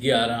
11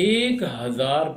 1000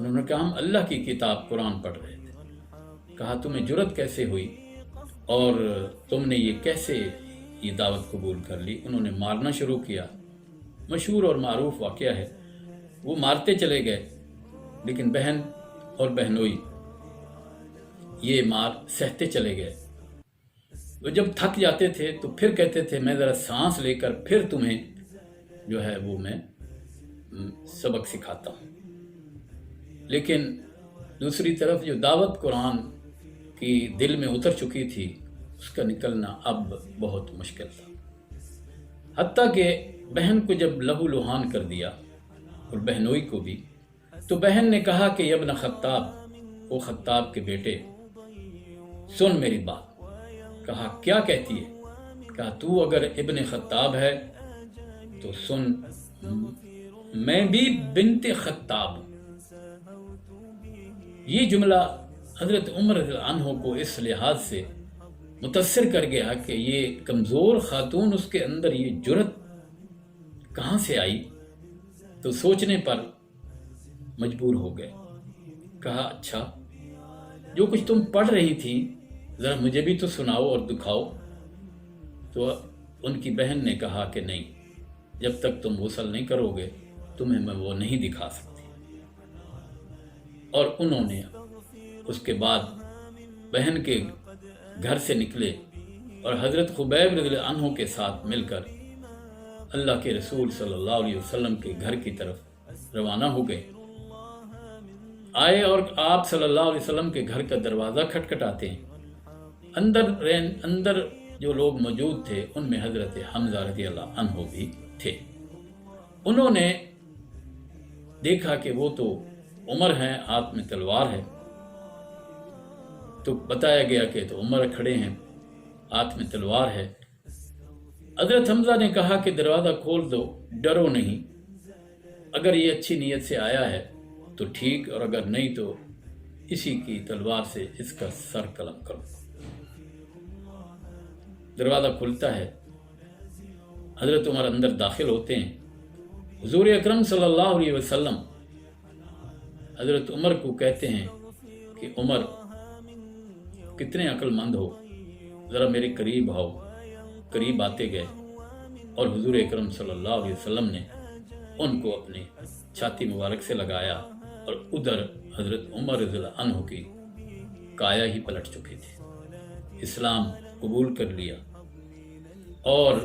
انہوں نے کہا ہم اللہ کی کتاب قرآن پڑھ رہے تھے۔ کہا تمہیں جرت کیسے ہوئی اور تم نے یہ کیسے یہ دعوت قبول کر لی؟ انہوں نے مارنا شروع کیا۔ مشہور اور معروف واقعہ ہے، وہ مارتے چلے گئے، لیکن بہن اور بہنوئی یہ مار سہتے چلے گئے۔ وہ جب تھک جاتے تھے تو پھر کہتے تھے میں ذرا سانس لے کر پھر تمہیں جو ہے وہ میں سبق سکھاتا ہوں۔ لیکن دوسری طرف جو دعوت قرآن کی دل میں اتر چکی تھی، اس کا نکلنا اب بہت مشکل تھا۔ حتیٰ کہ بہن کو جب لہو لہان کر دیا اور بہنوئی کو بھی، تو بہن نے کہا کہ ابن خطاب، وہ خطاب کے بیٹے، سن میری بات۔ کہا کیا کہتی ہے؟ کہا تو اگر ابن خطاب ہے تو سن، میں بھی بنت خطاب ہوں۔ یہ جملہ حضرت عمر رضی اللہ عنہ کو اس لحاظ سے متاثر کر گیا کہ یہ کمزور خاتون، اس کے اندر یہ جرت کہاں سے آئی؟ تو سوچنے پر مجبور ہو گئے۔ کہا اچھا، جو کچھ تم پڑھ رہی تھی ذرا مجھے بھی تو سناؤ اور دکھاؤ۔ تو ان کی بہن نے کہا کہ نہیں، جب تک تم غسل نہیں کرو گے تمہیں میں وہ نہیں دکھا سکتی۔ اور انہوں نے اس کے بعد بہن کے گھر سے نکلے اور حضرت خبیب رضی اللہ عنہ کے ساتھ مل کر اللہ کے رسول صلی اللہ علیہ وسلم کے گھر کی طرف روانہ ہو گئے۔ آئے اور آپ صلی اللہ علیہ وسلم کے گھر کا دروازہ کھٹکھٹاتے ہیں۔ اندر جو لوگ موجود تھے ان میں حضرت حمزہ رضی اللہ عنہ بھی تھے۔ انہوں نے دیکھا کہ وہ تو عمر ہیں، ہاتھ میں تلوار ہے، تو بتایا گیا کہ تو عمر کھڑے ہیں، ہاتھ میں تلوار ہے۔ حضرت حمزہ نے کہا کہ دروازہ کھول دو، ڈرو نہیں، اگر یہ اچھی نیت سے آیا ہے تو ٹھیک، اور اگر نہیں تو اسی کی تلوار سے اس کا سر قلم کرو۔ دروازہ کھلتا ہے، حضرت عمر اندر داخل ہوتے ہیں۔ حضور اکرم صلی اللہ علیہ وسلم حضرت عمر کو کہتے ہیں کہ عمر کتنے عقل مند ہو، ذرا میرے قریب آؤ۔ قریب آتے گئے اور حضور اکرم صلی اللہ علیہ وسلم نے ان کو اپنی چھاتی مبارک سے لگایا، اور ادھر حضرت عمر رضی اللہ عنہ کی کایا ہی پلٹ چکی تھی، اسلام قبول کر لیا۔ اور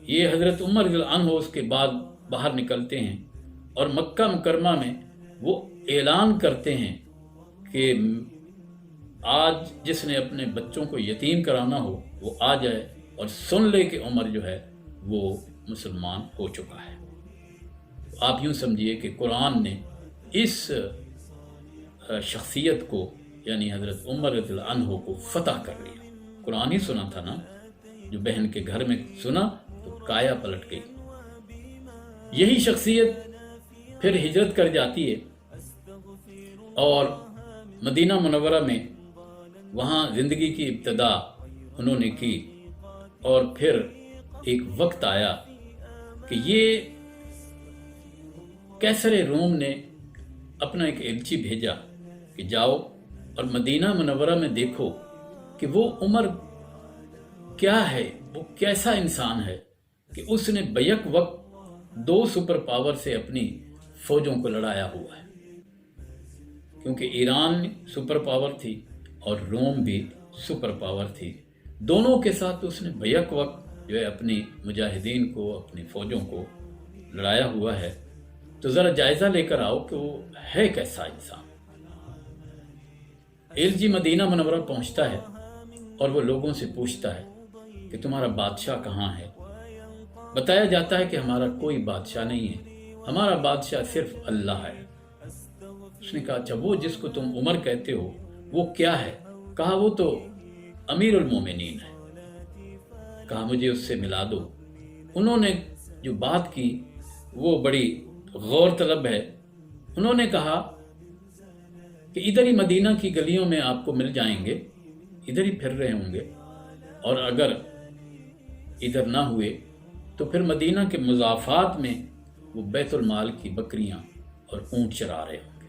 یہ حضرت عمر رضی اللہ عنہ اس کے بعد باہر نکلتے ہیں اور مکہ مکرمہ میں وہ اعلان کرتے ہیں کہ آج جس نے اپنے بچوں کو یتیم کرانا ہو وہ آ جائے اور سن لے کہ عمر جو ہے وہ مسلمان ہو چکا ہے۔ آپ یوں سمجھیے کہ قرآن نے اس شخصیت کو، یعنی حضرت عمر رضی اللہ عنہ کو فتح کر لیا۔ قرآن ہی سنا تھا نا، جو بہن کے گھر میں سنا تو کایا پلٹ گئی۔ یہی شخصیت پھر ہجرت کر جاتی ہے اور مدینہ منورہ میں وہاں زندگی کی ابتدا انہوں نے کی، اور پھر ایک وقت آیا کہ یہ قیصر روم نے اپنا ایک ایلچی بھیجا کہ جاؤ اور مدینہ منورہ میں دیکھو کہ وہ عمر کیا ہے، وہ کیسا انسان ہے کہ اس نے بیک وقت 2 سپر پاور سے اپنی فوجوں کو لڑایا ہوا ہے، کیونکہ ایران سپر پاور تھی اور روم بھی سپر پاور تھی۔ دونوں کے ساتھ اس نے بیک وقت جو ہے اپنی مجاہدین کو، اپنی فوجوں کو لڑایا ہوا ہے۔ تو ذرا جائزہ لے کر آؤ کہ وہ ہے کیسا انسان۔ ایلچی مدینہ منورہ پہنچتا ہے اور وہ لوگوں سے پوچھتا ہے کہ تمہارا بادشاہ کہاں ہے؟ بتایا جاتا ہے کہ ہمارا کوئی بادشاہ نہیں ہے، ہمارا بادشاہ صرف اللہ ہے۔ اس نے کہا اچھا وہ جس کو تم عمر کہتے ہو وہ کیا ہے؟ کہا وہ تو امیر المومنین ہے۔ کہا مجھے اس سے ملا دو۔ انہوں نے جو بات کی وہ بڑی غور طلب ہے۔ انہوں نے کہا کہ ادھر ہی مدینہ کی گلیوں میں آپ کو مل جائیں گے، ادھر ہی پھر رہے ہوں گے، اور اگر ادھر نہ ہوئے تو پھر مدینہ کے مضافات میں وہ بیت المال کی بکریاں اور اونٹ چرا رہے ہوں گے۔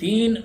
3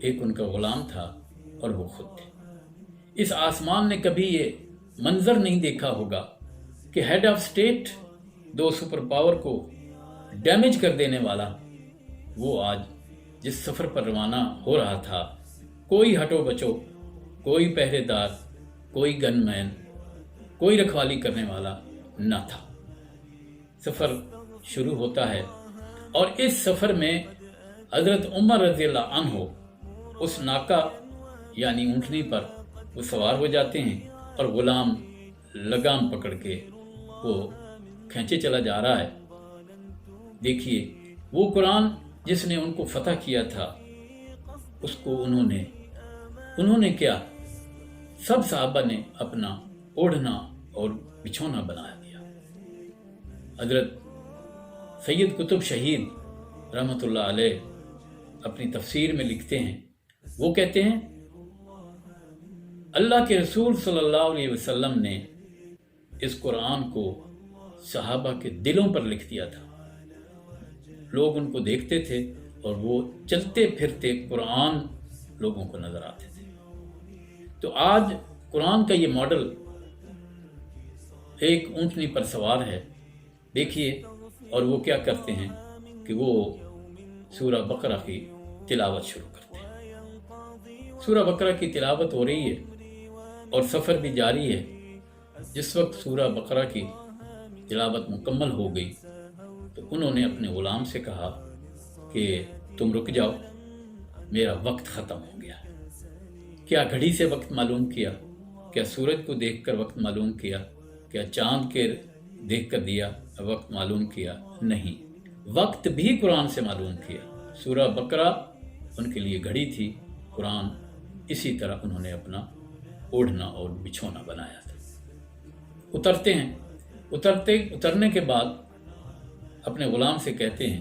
ایک ان کا غلام تھا اور وہ خود تھے۔ اس آسمان نے کبھی یہ منظر نہیں دیکھا ہوگا کہ ہیڈ آف اسٹیٹ دو سپر پاور کو ڈیمیج کر دینے والا وہ آج جس سفر پر روانہ ہو رہا تھا، کوئی ہٹو بچو، کوئی پہرے دار، کوئی گن مین، کوئی رکھوالی کرنے والا نہ تھا۔ سفر شروع ہوتا ہے اور اس سفر میں حضرت عمر رضی اللہ عنہ اس ناکا یعنی اونٹنی پر وہ سوار ہو جاتے ہیں اور غلام لگام پکڑ کے وہ کھینچے چلا جا رہا ہے۔ دیکھیے وہ قرآن جس نے ان کو فتح کیا تھا، اس کو انہوں نے کیا، سب صحابہ نے اپنا اوڑھنا اور بچھونا بنا دیا۔ حضرت سید قطب شہید رحمۃ اللہ علیہ اپنی تفسیر میں لکھتے ہیں، وہ کہتے ہیں اللہ کے رسول صلی اللہ علیہ وسلم نے اس قرآن کو صحابہ کے دلوں پر لکھ دیا تھا۔ لوگ ان کو دیکھتے تھے اور وہ چلتے پھرتے قرآن لوگوں کو نظر آتے تھے۔ تو آج قرآن کا یہ ماڈل ایک اونٹنی پر سوار ہے، دیکھیے، اور وہ کیا کرتے ہیں کہ وہ سورہ بقرہ کی تلاوت شروع کرتے ہیں۔ سورہ بقرہ کی تلاوت ہو رہی ہے اور سفر بھی جاری ہے۔ جس وقت سورہ بقرہ کی تلاوت مکمل ہو گئی تو انہوں نے اپنے غلام سے کہا کہ تم رک جاؤ، میرا وقت ختم ہو گیا۔ کیا گھڑی سے وقت معلوم کیا؟ کیا سورج کو دیکھ کر وقت معلوم کیا؟ کیا چاند کے دیکھ کر دیا وقت معلوم کیا؟ نہیں، وقت بھی قرآن سے معلوم کیا۔ سورہ بقرہ ان کے لیے گھڑی تھی، قرآن اسی طرح انہوں نے اپنا اوڑھنا اور بچھونا بنایا تھا۔ اترتے ہیں، اترنے کے بعد اپنے غلام سے کہتے ہیں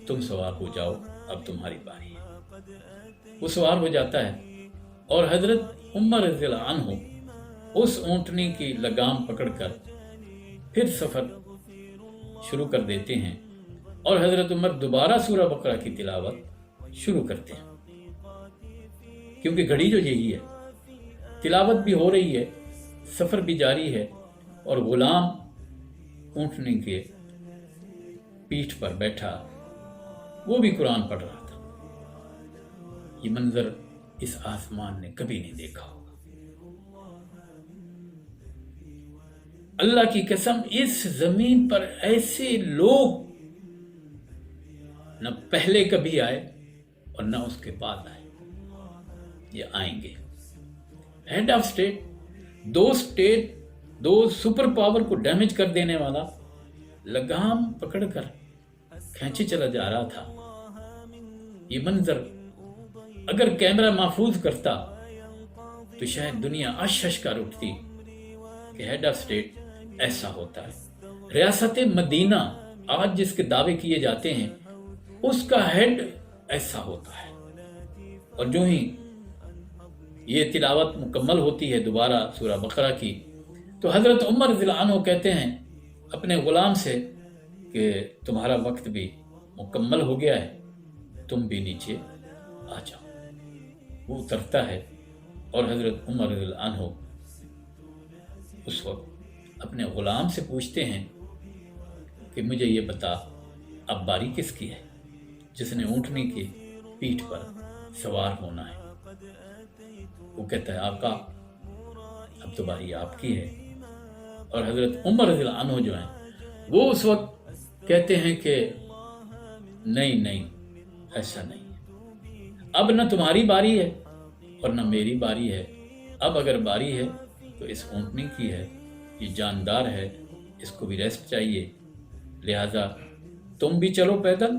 تم سوار ہو جاؤ، اب تمہاری باری ہے۔ وہ سوار ہو جاتا ہے اور حضرت عمر رضی اللہ عنہ اس اونٹنی کی لگام پکڑ کر پھر سفر شروع کر دیتے ہیں اور حضرت عمر دوبارہ سورہ بقرہ کی تلاوت شروع کرتے ہیں، کیونکہ گھڑی جو یہی ہے، تلاوت بھی ہو رہی ہے، سفر بھی جاری ہے اور غلام اونٹنی کے پیٹھ پر بیٹھا وہ بھی قرآن پڑھ رہا تھا۔ یہ منظر اس آسمان نے کبھی نہیں دیکھا ہوگا۔ اللہ کی قسم، اس زمین پر ایسے لوگ نہ پہلے کبھی آئے اور نہ اس کے بعد آئے، یہ آئیں گے۔ ہیڈ آف اسٹیٹ دو سپر پاور کو ڈیمیج کر دینے والا لگام پکڑ کر کھینچے چلا جا رہا تھا۔ یہ منظر اگر کیمرہ محفوظ کرتا تو شاید دنیا اشش کر اٹھتی کہ ہیڈ آف اسٹیٹ ایسا ہوتا ہے۔ ریاست مدینہ آج جس کے دعوے کیے جاتے ہیں اس کا ہیڈ ایسا ہوتا ہے۔ اور جو ہی یہ تلاوت مکمل ہوتی ہے دوبارہ سورہ بقرہ کی، تو حضرت عمر رضی اللہ عنہ کہتے ہیں اپنے غلام سے کہ تمہارا وقت بھی مکمل ہو گیا ہے، تم بھی نیچے آ جاؤ۔ وہ اترتا ہے اور حضرت عمر رضی اللہ عنہ اس وقت اپنے غلام سے پوچھتے ہیں کہ مجھے یہ بتا اب باری کس کی ہے، جس نے اونٹنی کی پیٹھ پر سوار ہونا ہے؟ وہ کہتا ہے آقا اب تو باری آپ کی ہے۔ اور حضرت عمر رضی اللہ عنہ جو ہیں وہ اس وقت کہتے ہیں کہ نہیں ایسا نہیں ہے، اب نہ تمہاری باری ہے اور نہ میری باری ہے، اب اگر باری ہے تو اس اونٹنی کی ہے، یہ جاندار ہے، اس کو بھی ریسٹ چاہیے، لہذا تم بھی چلو پیدل،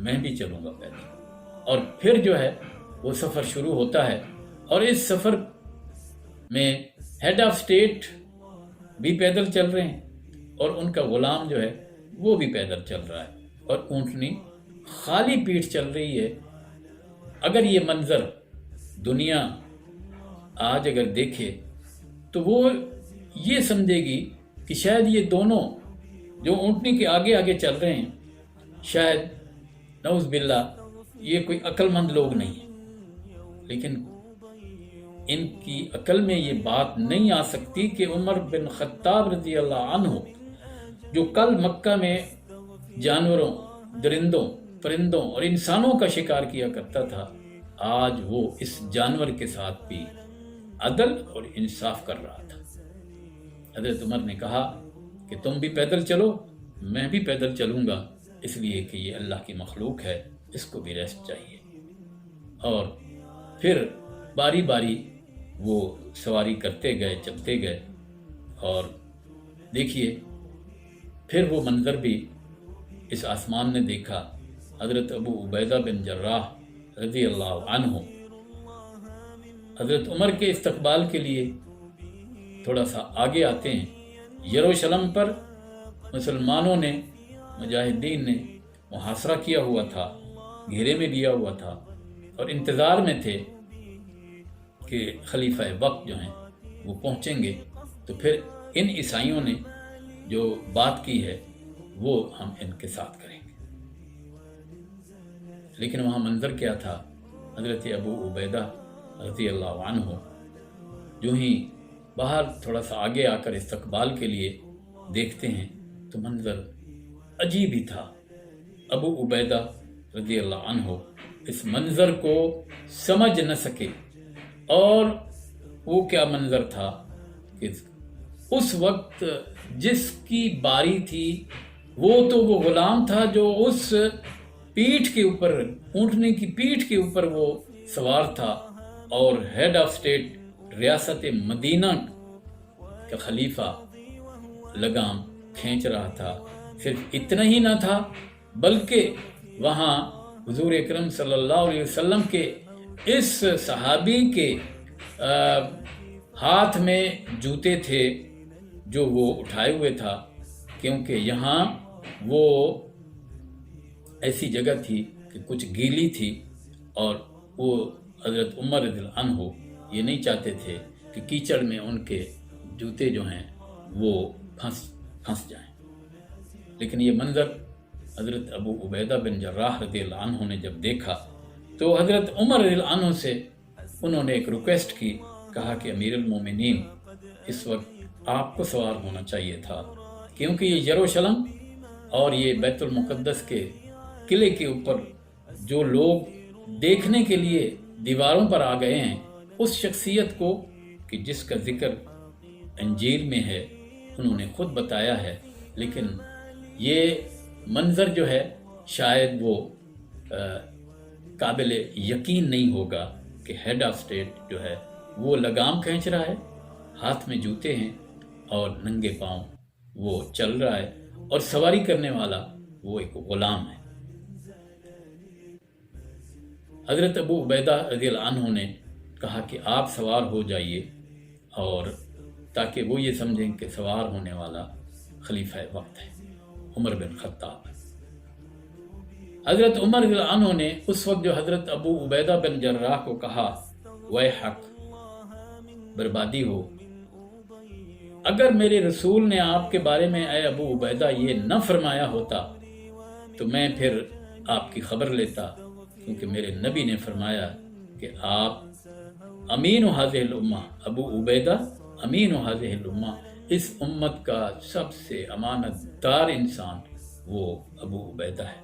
میں بھی چلوں گا پیدل۔ اور پھر جو ہے وہ سفر شروع ہوتا ہے اور اس سفر میں ہیڈ آف اسٹیٹ بھی پیدل چل رہے ہیں اور ان کا غلام جو ہے وہ بھی پیدل چل رہا ہے اور اونٹنی خالی پیٹھ چل رہی ہے۔ اگر یہ منظر دنیا آج اگر دیکھے تو وہ یہ سمجھے گی کہ شاید یہ دونوں جو اونٹنی کے آگے آگے چل رہے ہیں شاید نعوذ باللہ یہ کوئی عقل مند لوگ نہیں ہیں، لیکن ان کی عقل میں یہ بات نہیں آ سکتی کہ عمر بن خطاب رضی اللہ عنہ جو کل مکہ میں جانوروں، درندوں، پرندوں اور انسانوں کا شکار کیا کرتا تھا، آج وہ اس جانور کے ساتھ بھی عدل اور انصاف کر رہا تھا۔ حضرت عمر نے کہا کہ تم بھی پیدل چلو، میں بھی پیدل چلوں گا، اس لیے کہ یہ اللہ کی مخلوق ہے، اس کو بھی ریسٹ چاہیے۔ اور پھر باری باری وہ سواری کرتے گئے، چلتے گئے، اور دیکھیے پھر وہ منظر بھی اس آسمان نے دیکھا۔ حضرت ابو عبیدہ بن جراح رضی اللہ عنہ حضرت عمر کے استقبال کے لیے تھوڑا سا آگے آتے ہیں۔ یروشلم پر مسلمانوں نے، مجاہدین نے محاصرہ کیا ہوا تھا، گھیرے میں لیا ہوا تھا، اور انتظار میں تھے کہ خلیفہ وقت جو ہیں وہ پہنچیں گے تو پھر ان عیسائیوں نے جو بات کی ہے وہ ہم ان کے ساتھ کریں گے۔ لیکن وہاں منظر کیا تھا؟ حضرت ابو عبیدہ رضی اللہ عنہ جو ہی باہر تھوڑا سا آگے آ کر استقبال کے لیے دیکھتے ہیں تو منظر عجیب ہی تھا۔ ابو عبیدہ رضی اللہ عنہ اس منظر کو سمجھ نہ سکے، اور وہ کیا منظر تھا کہ اس وقت جس کی باری تھی وہ غلام تھا جو اس پیٹھ کے اوپر، اونٹنے کی پیٹھ کے اوپر وہ سوار تھا، اور ہیڈ آف اسٹیٹ ریاست مدینہ کا خلیفہ لگام کھینچ رہا تھا۔ صرف اتنا ہی نہ تھا بلکہ وہاں حضور اکرم صلی اللہ علیہ وسلم کے اس صحابی کے ہاتھ میں جوتے تھے جو وہ اٹھائے ہوئے تھا، کیونکہ یہاں وہ ایسی جگہ تھی کہ کچھ گیلی تھی، اور وہ حضرت عمر رضی اللہ عنہ یہ نہیں چاہتے تھے کہ کیچڑ میں ان کے جوتے جو ہیں وہ پھنس جائیں۔ لیکن یہ منظر حضرت ابو عبیدہ بن جراح رضی اللہ عنہ نے جب دیکھا تو حضرت عمر رضی اللہ عنہ سے انہوں نے ایک ریکویسٹ کی، کہا کہ امیر المومنین اس وقت آپ کو سوار ہونا چاہیے تھا، کیونکہ یہ یروشلم اور یہ بیت المقدس کے قلعے کے اوپر جو لوگ دیکھنے کے لیے دیواروں پر آ گئے ہیں، اس شخصیت کو کہ جس کا ذکر انجیل میں ہے انہوں نے خود بتایا ہے، لیکن یہ منظر جو ہے شاید وہ قابل یقین نہیں ہوگا کہ ہیڈ آف اسٹیٹ جو ہے وہ لگام کھینچ رہا ہے، ہاتھ میں جوتے ہیں اور ننگے پاؤں وہ چل رہا ہے، اور سواری کرنے والا وہ ایک غلام ہے۔ حضرت ابو عبیدہ رضی اللہ عنہ نے کہا کہ آپ سوار ہو جائیے، اور تاکہ وہ یہ سمجھیں کہ سوار ہونے والا خلیفہ وقت ہے، عمر بن خطاب۔ حضرت عمر رضی اللہ عنہ نے اس وقت جو حضرت ابو عبیدہ بن جراح کو کہا، ویحک، بربادی ہو، اگر میرے رسول نے آپ کے بارے میں اے ابو عبیدہ یہ نہ فرمایا ہوتا تو میں پھر آپ کی خبر لیتا، کیونکہ میرے نبی نے فرمایا کہ آپ امین حاضر الامہ، ابو عبیدہ امین حاضر الامہ، اس امت کا سب سے امانت دار انسان وہ ابو عبیدہ ہے،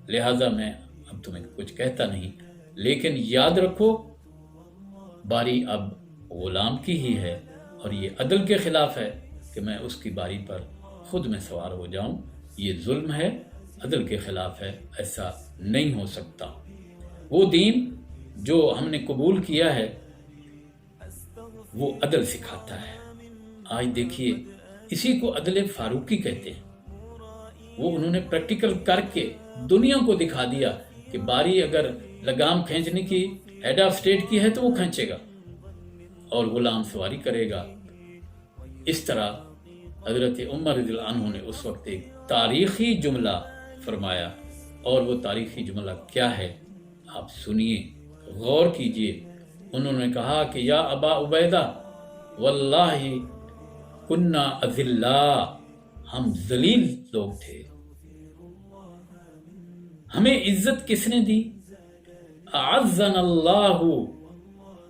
لہٰذا میں اب تمہیں کچھ کہتا نہیں، لیکن یاد رکھو باری اب غلام کی ہی ہے، اور یہ عدل کے خلاف ہے کہ میں اس کی باری پر خود میں سوار ہو جاؤں، یہ ظلم ہے، عدل کے خلاف ہے، ایسا نہیں ہو سکتا۔ وہ دین جو ہم نے قبول کیا ہے وہ عدل سکھاتا ہے۔ آج دیکھیے اسی کو عدل فاروقی کہتے ہیں، وہ انہوں نے پریکٹیکل کر کے دنیا کو دکھا دیا کہ باری اگر لگام کھینچنے کی ہیڈ آف اسٹیٹ کی ہے تو وہ کھینچے گا اور غلام سواری کرے گا۔ اس طرح حضرت عمر رضی اللہ عنہ نے اس وقت ایک تاریخی جملہ فرمایا، اور وہ تاریخی جملہ کیا ہے آپ سنیے، غور کیجئے۔ انہوں نے کہا کہ یا ابا عبیدہ واللہ کننا اذلاء، ہم ذلیل لوگ تھے، ہمیں عزت کس نے دی؟ اعزنا اللہ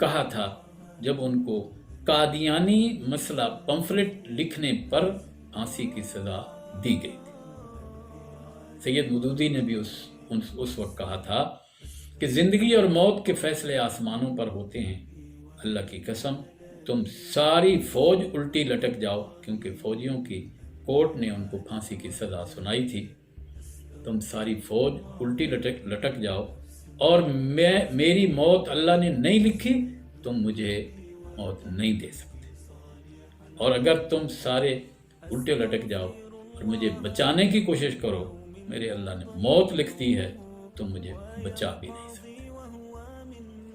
کہا تھا جب ان کو قادیانی مسئلہ پمفلٹ لکھنے پر پھانسی کی سزا دی گئی تھی۔ سید مودودی نے بھی اس وقت کہا تھا کہ زندگی اور موت کے فیصلے آسمانوں پر ہوتے ہیں، اللہ کی قسم تم ساری فوج الٹی لٹک جاؤ، کیونکہ فوجیوں کی کورٹ نے ان کو پھانسی کی سزا سنائی تھی، تم ساری فوج الٹی لٹک جاؤ اور میری موت اللہ نے نہیں لکھی، تم مجھے موت نہیں دے سکتے، اور اگر تم سارے الٹے لٹک جاؤ اور مجھے بچانے کی کوشش کرو، میرے اللہ نے موت لکھ دی ہے، تم مجھے بچا بھی نہیں سکتے۔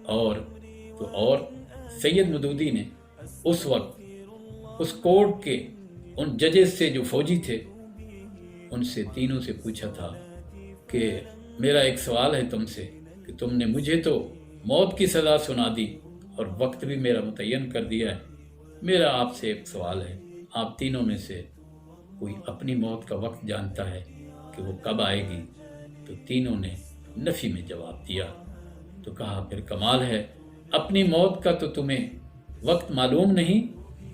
اور سید مودودی نے اس وقت اس کورٹ کے ان ججز سے جو فوجی تھے ان سے تینوں سے پوچھا تھا کہ میرا ایک سوال ہے تم سے کہ تم نے مجھے تو موت کی سزا سنا دی اور وقت بھی میرا متعین کر دیا ہے، میرا آپ سے ایک سوال ہے، آپ تینوں میں سے کوئی اپنی موت کا وقت جانتا ہے کہ وہ کب آئے گی؟ تو تینوں نے نفی میں جواب دیا۔ تو کہا پھر کمال ہے، اپنی موت کا تو تمہیں وقت معلوم نہیں،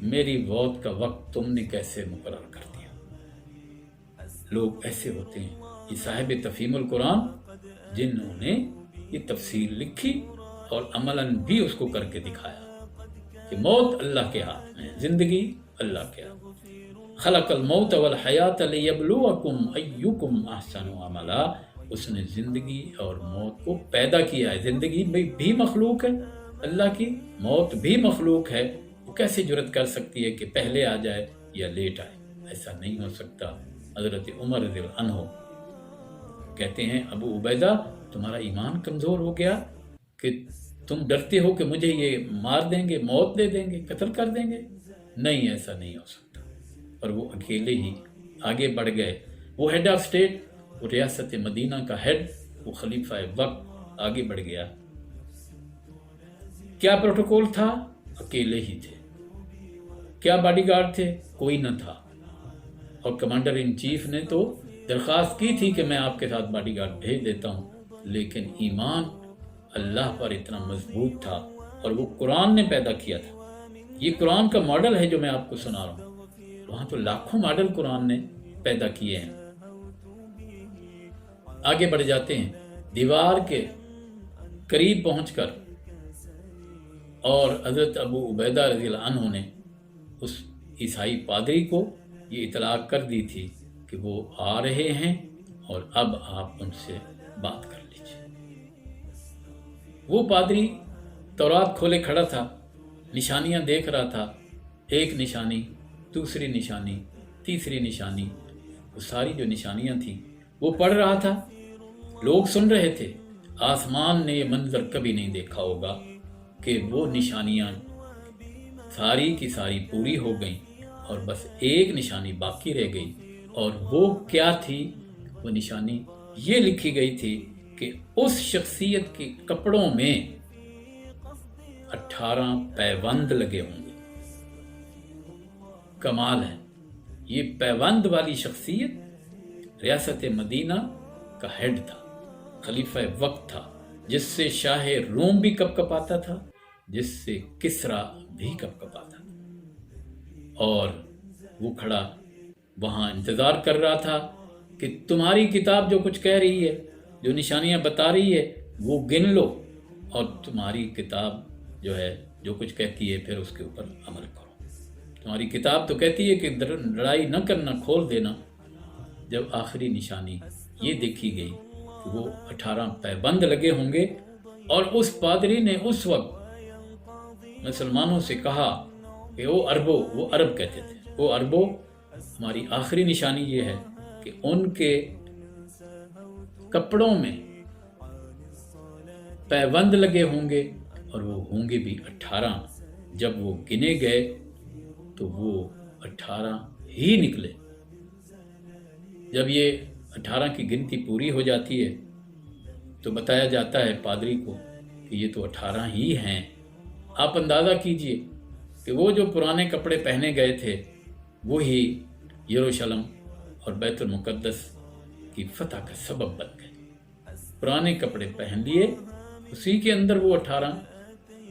میری موت کا وقت تم نے کیسے مقرر کر دیا؟ لوگ ایسے ہوتے ہیں، یہ صاحب تفہیم القرآن جنہوں نے یہ تفسیر لکھی اور عملاً بھی اس کو کر کے دکھایا کہ موت اللہ کے ہاتھ میں ہے، زندگی اللہ کے ہاتھ میں۔ خلق الموت والحیات لیبلوکم ایکم احسن عملا، اس نے زندگی اور موت کو پیدا کیا ہے۔ زندگی بھی مخلوق ہے اللہ کی، موت بھی مخلوق ہے، وہ کیسے جرت کر سکتی ہے کہ پہلے آ جائے یا لیٹ آئے؟ ایسا نہیں ہو سکتا۔ حضرت عمر رضی اللہ عنہ کہتے ہیں ابو عبیدہ تمہارا ایمان کمزور ہو گیا کہ تم ڈرتے ہو کہ مجھے یہ مار دیں گے، موت دے دیں گے، قتل کر دیں گے؟ نہیں، ایسا نہیں ہو سکتا۔ اور وہ اکیلے ہی آگے بڑھ گئے، وہ ہیڈ آف اسٹیٹ، وہ ریاست مدینہ کا ہیڈ، وہ خلیفہ وقت آگے بڑھ گیا۔ کیا پروٹوکول تھا؟ اکیلے ہی تھے۔ کیا باڈی گارڈ تھے؟ کوئی نہ تھا۔ اور کمانڈر ان چیف نے تو درخواست کی تھی کہ میں آپ کے ساتھ باڈی گارڈ بھیج دیتا ہوں، لیکن ایمان اللہ پر اتنا مضبوط تھا، اور وہ قرآن نے پیدا کیا تھا۔ یہ قرآن کا ماڈل ہے جو میں آپ کو سنا رہا ہوں، وہاں تو لاکھوں ماڈل قرآن نے پیدا کیے ہیں۔ آگے بڑھ جاتے ہیں، دیوار کے قریب پہنچ کر اور حضرت ابو عبیدہ رضی اللہ عنہ نے اس عیسائی پادری کو یہ اطلاع کر دی تھی کہ وہ آ رہے ہیں اور اب آپ ان سے بات کر لیجیے۔ وہ پادری تورات کھولے کھڑا تھا، نشانیاں دیکھ رہا تھا، ایک نشانی، دوسری نشانی، تیسری نشانی، وہ ساری جو نشانیاں تھیں وہ پڑھ رہا تھا، لوگ سن رہے تھے۔ آسمان نے یہ منظر کبھی نہیں دیکھا ہوگا کہ وہ نشانیاں ساری کی ساری پوری ہو گئیں اور بس ایک نشانی باقی رہ گئی، اور وہ کیا تھی؟ وہ نشانی یہ لکھی گئی تھی کہ اس شخصیت کے کپڑوں میں 18 پیوند لگے ہوں گے۔ کمال ہے، یہ پیوند والی شخصیت ریاست مدینہ کا ہیڈ تھا، خلیفہ وقت تھا، جس سے شاہ روم بھی کپ کپاتا تھا، جس سے کسرا بھی کپ کپاتا تھا، اور وہ کھڑا وہاں انتظار کر رہا تھا کہ تمہاری کتاب جو کچھ کہہ رہی ہے، جو نشانیاں بتا رہی ہے، وہ گن لو، اور تمہاری کتاب جو ہے جو کچھ کہتی ہے پھر اس کے اوپر عمل کرو۔ تمہاری کتاب تو کہتی ہے کہ لڑائی نہ کرنا، کھول دینا۔ جب آخری نشانی یہ دیکھی گئی کہ وہ 18 پیبند لگے ہوں گے، اور اس پادری نے اس وقت مسلمانوں سے کہا کہ وہ عرب کہتے تھے، وہ عربو، ہماری آخری نشانی یہ ہے کہ ان کے کپڑوں میں پیوند لگے ہوں گے، اور وہ ہوں گے بھی 18۔ جب وہ گنے گئے تو وہ 18 ہی نکلے۔ جب یہ 18 کی گنتی پوری ہو جاتی ہے تو بتایا جاتا ہے پادری کو کہ یہ تو 18 ہی ہیں۔ آپ اندازہ کیجئے کہ وہ جو پرانے کپڑے پہنے گئے تھے وہی یروشلم اور بیت المقدس کی فتح کا سبب بن گئے۔ پرانے کپڑے پہن لیے، اسی کے اندر وہ 18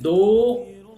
2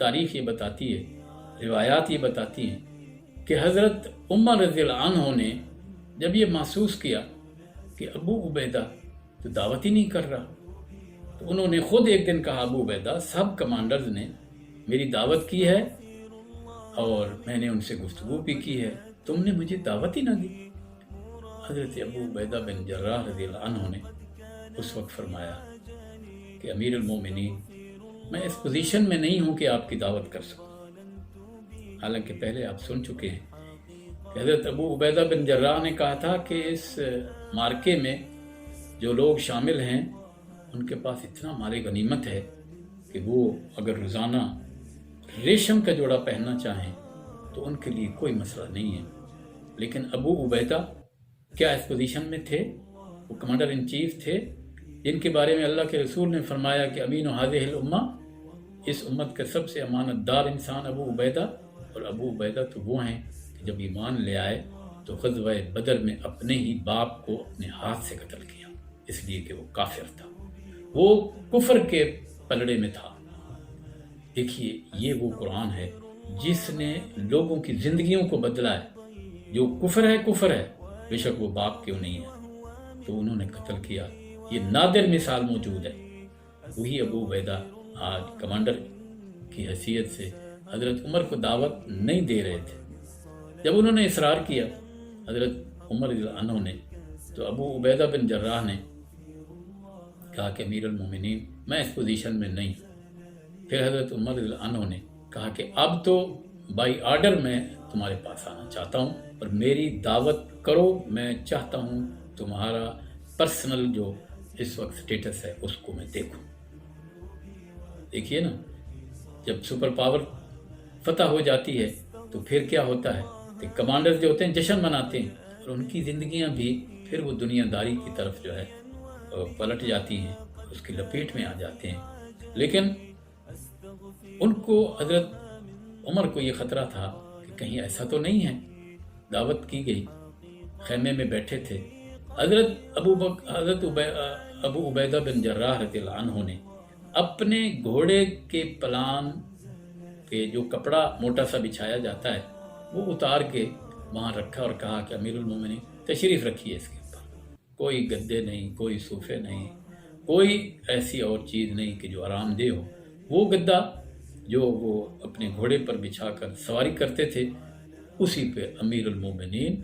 تاریخ یہ بتاتی ہے، روایات یہ بتاتی ہیں کہ حضرت عمر رضی اللہ عنہ نے جب یہ محسوس کیا کہ ابو عبیدہ تو دعوت ہی نہیں کر رہا، تو انہوں نے خود ایک دن کہا، ابو عبیدہ سب کمانڈرز نے میری دعوت کی ہے اور میں نے ان سے گفتگو بھی کی ہے، تم نے مجھے دعوت ہی نہ دی۔ حضرت ابو عبیدہ بن جراح رضی اللہ عنہ نے اس وقت فرمایا کہ امیر المومنین، میں اس پوزیشن میں نہیں ہوں کہ آپ کی دعوت کر سکوں۔ حالانکہ پہلے آپ سن چکے ہیں کہ حضرت ابو عبیدہ بن جراح نے کہا تھا کہ اس مارکے میں جو لوگ شامل ہیں ان کے پاس اتنا مال غنیمت ہے کہ وہ اگر روزانہ ریشم کا جوڑا پہننا چاہیں تو ان کے لیے کوئی مسئلہ نہیں ہے۔ لیکن ابو عبیدہ کیا اس پوزیشن میں تھے؟ وہ کمانڈر ان چیف تھے جن کے بارے میں اللہ کے رسول نے فرمایا کہ امین هذه الامہ، اس امت کا سب سے امانت دار انسان ابو عبیدہ، اور ابو عبیدہ تو وہ ہیں کہ جب ایمان لے آئے تو غزوہ بدر میں اپنے ہی باپ کو اپنے ہاتھ سے قتل کیا، اس لیے کہ وہ کافر تھا، وہ کفر کے پلڑے میں تھا۔ دیکھیے یہ وہ قرآن ہے جس نے لوگوں کی زندگیوں کو بدلا ہے۔ جو کفر ہے کفر ہے، بے شک وہ باپ کیوں نہیں ہے، تو انہوں نے قتل کیا۔ یہ نادر مثال موجود ہے۔ وہی ابو عبیدہ آج کمانڈر کی حیثیت سے حضرت عمر کو دعوت نہیں دے رہے تھے۔ جب انہوں نے اصرار کیا حضرت عمر رضی اللہ عنہ نے، تو ابو عبیدہ بن جراح نے کہا کہ امیر المومنین میں اس پوزیشن میں نہیں۔ پھر حضرت عمر رضی اللہ عنہ نے کہا کہ اب تو بائی آرڈر میں تمہارے پاس آنا چاہتا ہوں اور میری دعوت کرو، میں چاہتا ہوں تمہارا پرسنل جو اس وقت سٹیٹس ہے اس کو میں دیکھوں۔ دیکھیے نا، جب سپر پاور فتح ہو جاتی ہے تو پھر کیا ہوتا ہے کہ کمانڈر جو ہوتے ہیں جشن مناتے ہیں، اور ان کی زندگیاں بھی پھر وہ دنیا داری کی طرف جو ہے پلٹ جاتی ہیں، اس کی لپیٹ میں آ جاتے ہیں۔ لیکن ان کو حضرت عمر کو یہ خطرہ تھا کہ کہیں ایسا تو نہیں ہے، دعوت کی گئی، خیمے میں بیٹھے تھے۔ حضرت ابو عبیدہ بن جراح رضی اللہ عنہ نے اپنے گھوڑے کے پلان پہ جو کپڑا موٹا سا بچھایا جاتا ہے وہ اتار کے وہاں رکھا اور کہا کہ امیر المومنین تشریف رکھیے اس کے اوپر۔ کوئی گدے نہیں، کوئی صوفے نہیں، کوئی ایسی اور چیز نہیں کہ جو آرام دہ ہو۔ وہ گدا جو وہ اپنے گھوڑے پر بچھا کر سواری کرتے تھے، اسی پہ امیر المومنین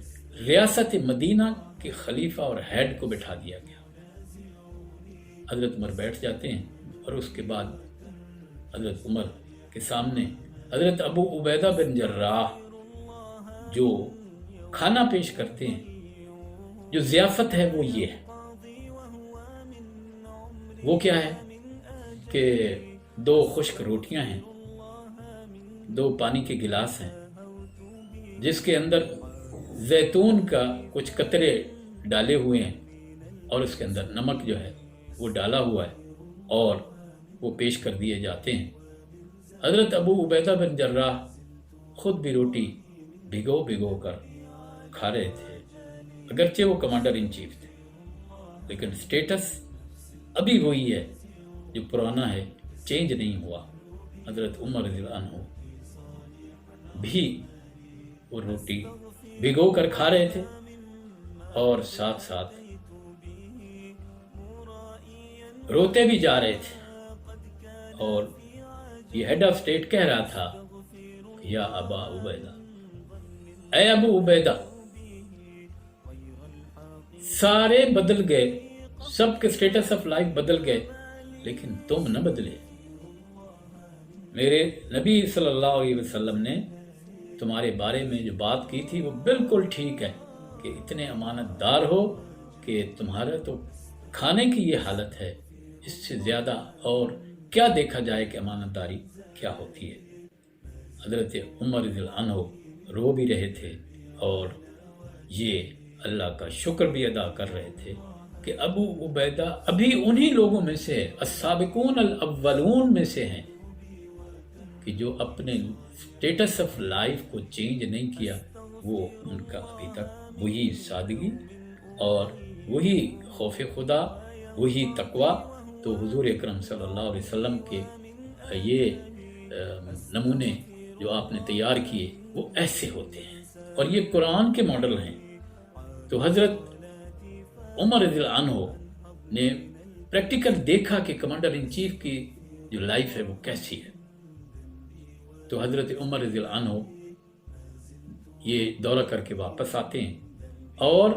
ریاست مدینہ کے خلیفہ اور ہیڈ کو بٹھا دیا گیا۔ حضرت عمر بیٹھ جاتے ہیں اور اس کے بعد حضرت عمر کے سامنے حضرت ابو عبیدہ بن جراح جو کھانا پیش کرتے ہیں، جو ضیافت ہے وہ یہ ہے۔ وہ کیا ہے کہ 2 خشک روٹیاں ہیں، 2 پانی کے گلاس ہیں، جس کے اندر زیتون کا کچھ قطرے ڈالے ہوئے ہیں، اور اس کے اندر نمک جو ہے وہ ڈالا ہوا ہے، اور وہ پیش کر دیے جاتے ہیں۔ حضرت ابو عبیدہ بن جراح خود بھی روٹی بھگو کر کھا رہے تھے، اگرچہ وہ کمانڈر ان چیف تھے، لیکن سٹیٹس ابھی وہی ہے جو پرانا ہے، چینج نہیں ہوا۔ حضرت عمر رضی اللہ عنہ بھی وہ روٹی بھگو کر کھا رہے تھے، اور ساتھ ساتھ روتے بھی جا رہے تھے، اور یہ ہیڈ آف سٹیٹ کہہ رہا تھا کہ یا ابا عبیدہ، اے ابو عبیدہ، سارے بدل گئے، سب کے سٹیٹس آف لائف بدل گئے، لیکن تم نہ بدلے۔ میرے نبی صلی اللہ علیہ وسلم نے تمہارے بارے میں جو بات کی تھی وہ بالکل ٹھیک ہے کہ اتنے امانت دار ہو کہ تمہارا تو کھانے کی یہ حالت ہے، اس سے زیادہ اور کیا دیکھا جائے کہ امانت داری کیا ہوتی ہے۔ حضرت عمر رضی اللہ عنہ رو بھی رہے تھے، اور یہ اللہ کا شکر بھی ادا کر رہے تھے کہ ابو عبیدہ ابھی انہی لوگوں میں سے ہے، السابقون الاولون میں سے ہیں کہ جو اپنے سٹیٹس آف لائف کو چینج نہیں کیا۔ وہ ان کا ابھی تک وہی سادگی اور وہی خوف خدا، وہی تقوی۔ تو حضور اکرم صلی اللہ علیہ وسلم کے یہ نمونے جو آپ نے تیار کیے وہ ایسے ہوتے ہیں اور یہ قرآن کے ماڈل ہیں۔ تو حضرت عمر رضی اللہ عنہ نے پریکٹیکل دیکھا کہ کمانڈر ان چیف کی جو لائف ہے وہ کیسی ہے۔ تو حضرت عمر رضی اللہ عنہ یہ دورہ کر کے واپس آتے ہیں اور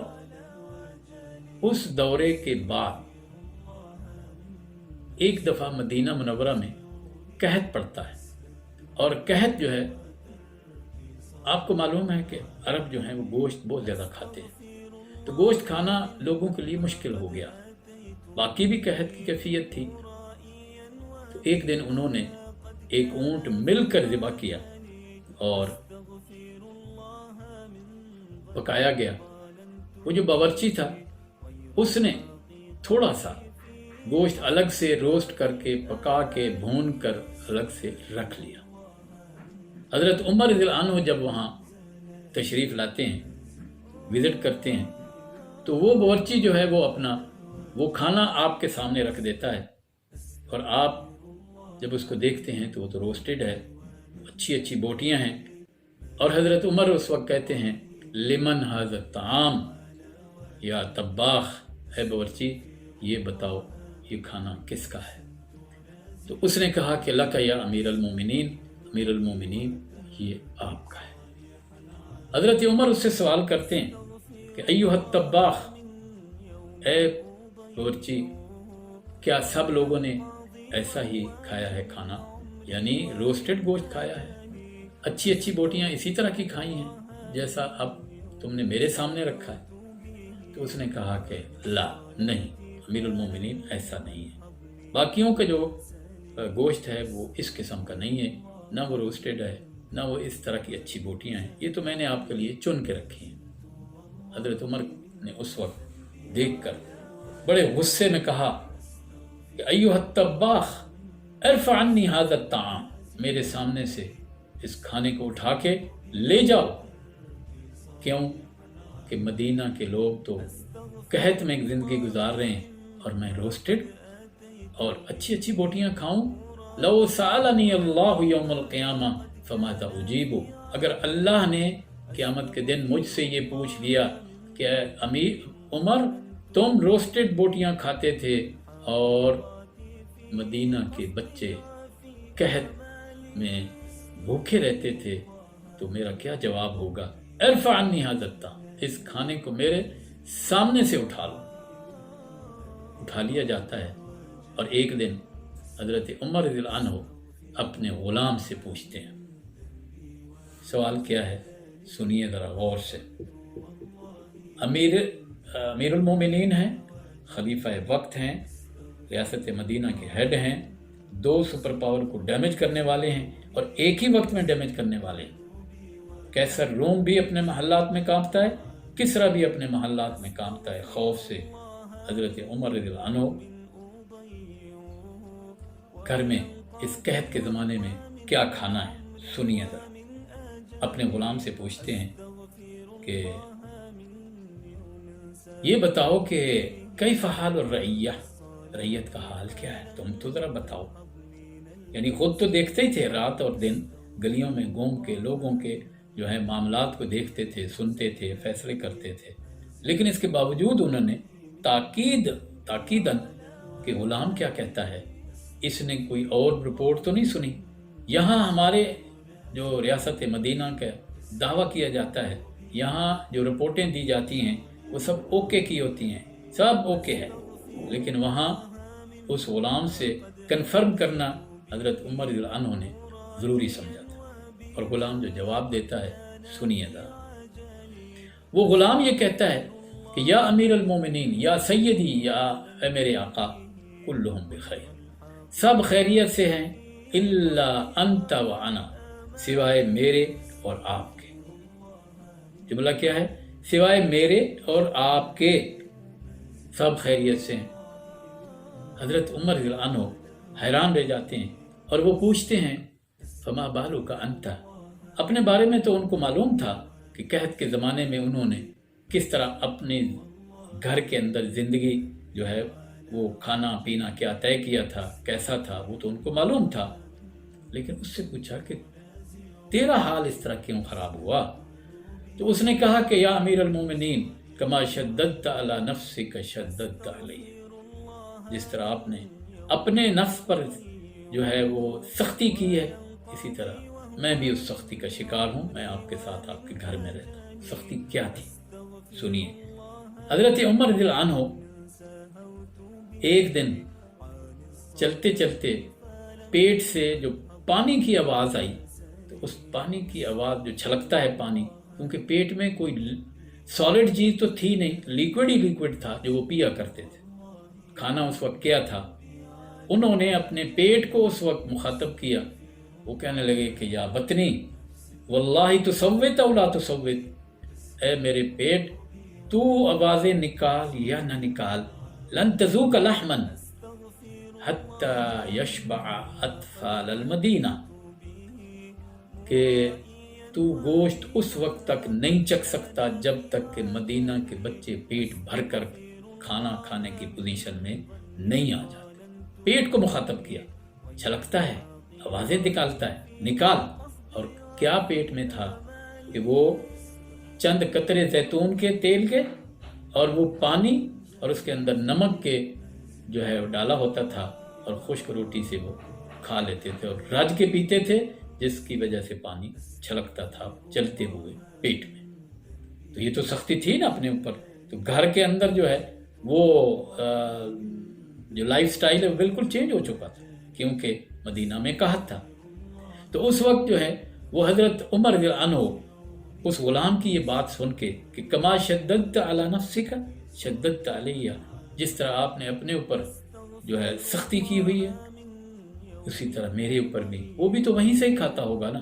اس دورے کے بعد ایک دفعہ مدینہ منورہ میں قحط پڑتا ہے، اور قحط جو ہے آپ کو معلوم ہے کہ عرب جو ہیں وہ گوشت بہت زیادہ کھاتے ہیں، تو گوشت کھانا لوگوں کے لیے مشکل ہو گیا۔ باقی بھی قحط کی کیفیت تھی، تو ایک دن انہوں نے ایک اونٹ مل کر ذبح کیا اور پکایا گیا۔ وہ جو باورچی تھا اس نے تھوڑا سا گوشت الگ سے روسٹ کر کے پکا کے بھون کر الگ سے رکھ لیا۔ حضرت عمر رضی اللہ عنہ جب وہاں تشریف لاتے ہیں، وزٹ کرتے ہیں، تو وہ باورچی جو ہے وہ اپنا وہ کھانا آپ کے سامنے رکھ دیتا ہے، اور آپ جب اس کو دیکھتے ہیں تو وہ تو روسٹڈ ہے، اچھی اچھی بوٹیاں ہیں، اور حضرت عمر اس وقت کہتے ہیں لمن ھذا الطعام، یا طباخ ہے باورچی یہ بتاؤ یہ کھانا کس کا ہے؟ تو اس نے کہا کہ لک یا امیر المومنین، امیر المومنین یہ آپ کا ہے۔ حضرت عمر اس سے سوال کرتے ہیں کہ ایھا الطباخ، اے باورچی کیا سب لوگوں نے ایسا ہی کھایا ہے کھانا، یعنی روسٹڈ گوشت کھایا ہے، اچھی اچھی بوٹیاں اسی طرح کی کھائی ہیں جیسا اب تم نے میرے سامنے رکھا ہے؟ تو اس نے کہا کہ لا، نہیں امیر المومنین ایسا نہیں ہے، باقیوں کا جو گوشت ہے وہ اس قسم کا نہیں ہے، نہ وہ روسٹڈ ہے نہ وہ اس طرح کی اچھی بوٹیاں ہیں، یہ تو میں نے آپ کے لیے چن کے رکھی ہیں۔ حضرت عمر نے اس وقت دیکھ کر بڑے غصے میں کہا کہ ایھا الطباخ ارفع عنی ھذا الطعام، میرے سامنے سے اس کھانے کو اٹھا کے لے جاؤ۔ کیوں کہ مدینہ کے لوگ تو قحط میں ایک زندگی گزار رہے ہیں اور میں روسٹڈ اور اچھی اچھی بوٹیاں کھاؤں۔ لو سألنی اللہ یوم القیامہ فماذا اجیب، اگر اللہ نے قیامت کے دن مجھ سے یہ پوچھ لیا کہ امیر عمر تم روسٹڈ بوٹیاں کھاتے تھے اور مدینہ کے بچے قحط میں بھوکے رہتے تھے، تو میرا کیا جواب ہوگا؟ ارفع عنی ھذا الطعام، اس کھانے کو میرے سامنے سے اٹھا لو۔ اٹھا لیا جاتا ہے، اور ایک دن حضرت عمر رضی اللہ عنہ اپنے غلام سے پوچھتے ہیں۔ سوال کیا ہے سنیے ذرا غور سے۔ امیر المومنین ہیں، خلیفہ وقت ہیں، ریاست مدینہ کے ہیڈ ہیں، 2 سپر پاور کو ڈیمیج کرنے والے ہیں اور ایک ہی وقت میں ڈیمیج کرنے والے ہیں۔ کیسر روم بھی اپنے محلات میں کانپتا ہے، کسرا بھی اپنے محلات میں کانپتا ہے خوف سے۔ حضرت عمر رضی اللہ عنہ گھر میں اس قحط کے زمانے میں کیا کھانا ہے سنیے ذرا۔ اپنے غلام سے پوچھتے ہیں کہ یہ بتاؤ کہ کیف حال الرعیہ، رعیت کا حال کیا ہے، تم تو ذرا بتاؤ۔ یعنی خود تو دیکھتے ہی تھے رات اور دن، گلیوں میں گھوم کے لوگوں کے جو ہے معاملات کو دیکھتے تھے، سنتے تھے، فیصلے کرتے تھے، لیکن اس کے باوجود انہوں نے تاکیداً کہ غلام کیا کہتا ہے، اس نے کوئی اور رپورٹ تو نہیں سنی۔ یہاں ہمارے جو ریاست مدینہ کا دعویٰ کیا جاتا ہے، یہاں جو رپورٹیں دی جاتی ہیں وہ سب اوکے کی ہوتی ہیں، سب اوکے ہے، لیکن وہاں اس غلام سے کنفرم کرنا حضرت عمر رضی اللہ عنہ نے ضروری سمجھا تھا۔ اور غلام جو جواب دیتا ہے سنیے ذرا۔ وہ غلام یہ کہتا ہے کہ یا امیر المومنین، یا سیدی، یا اے میرے آقا، کلہم بخیر، سب خیریت سے ہیں، الا انت و انا، سوائے میرے اور آپ کے۔ جملہ کیا ہے؟ سوائے میرے اور آپ کے سب خیریت سے ہیں۔ حضرت عمر رضی اللہ عنہ حیران رہ جاتے ہیں اور وہ پوچھتے ہیں فما بالو کا انتا، اپنے بارے میں تو ان کو معلوم تھا کہ قحط کے زمانے میں انہوں نے کس طرح اپنے گھر کے اندر زندگی جو ہے وہ کھانا پینا کیا طے کیا تھا، کیسا تھا، وہ تو ان کو معلوم تھا۔ لیکن اس سے پوچھا کہ تیرا حال اس طرح کیوں خراب ہوا؟ تو اس نے کہا کہ یا امیر المومنین کما شددت علی نفسک شددت علیہ، جس طرح آپ نے اپنے نفس پر جو ہے وہ سختی کی ہے، اسی طرح میں بھی اس سختی کا شکار ہوں، میں آپ کے ساتھ آپ کے گھر میں رہتا ہوں۔ سختی کیا تھی سنیے۔ حضرت عمر رضی اللہ عنہ ایک دن چلتے چلتے پیٹ سے جو پانی کی آواز آئی، تو اس پانی کی آواز جو چھلکتا ہے پانی، کیونکہ پیٹ میں کوئی سالڈ چیز تو تھی نہیں، لیکوڈ ہی لیکوڈ تھا جو وہ پیا کرتے تھے۔ کھانا اس وقت کیا تھا؟ انہوں نے اپنے پیٹ کو اس وقت مخاطب کیا، وہ کہنے لگے کہ یا بطنی واللہ تصوت او لا تصوت، اے میرے پیٹ تو آوازیں نکال یا نہ نکال، لن تذوق لحما حتی یشبع اطفال المدینہ، کہ تو گوشت اس وقت تک نہیں چکھ سکتا جب تک کہ مدینہ کے بچے پیٹ بھر کر کھانا کھانے کی پوزیشن میں نہیں آ جاتے۔ پیٹ کو مخاطب کیا، چھلکتا ہے، آوازیں نکالتا ہے، نکال۔ اور کیا پیٹ میں تھا کہ وہ چند قطرے زیتون کے تیل کے اور وہ پانی اور اس کے اندر نمک کے جو ہے ڈالا ہوتا تھا، اور خشک روٹی سے وہ کھا لیتے تھے اور رج کے پیتے تھے، جس کی وجہ سے پانی چھلکتا تھا چلتے ہوئے پیٹ میں۔ تو یہ تو سختی تھی نا اپنے اوپر۔ تو گھر کے اندر جو ہے وہ جو لائف سٹائل ہے وہ بالکل چینج ہو چکا تھا، کیونکہ مدینہ میں قحط تھا۔ تو اس وقت جو ہے وہ حضرت عمر رضی اللہ عنہ اس غلام کی یہ بات سن کے کہ کما شددت علی نفسک شددت علیہ، جس طرح آپ نے اپنے اوپر جو ہے سختی کی ہوئی ہے اسی طرح میرے اوپر بھی، وہ بھی تو وہیں سے ہی کھاتا ہوگا نا۔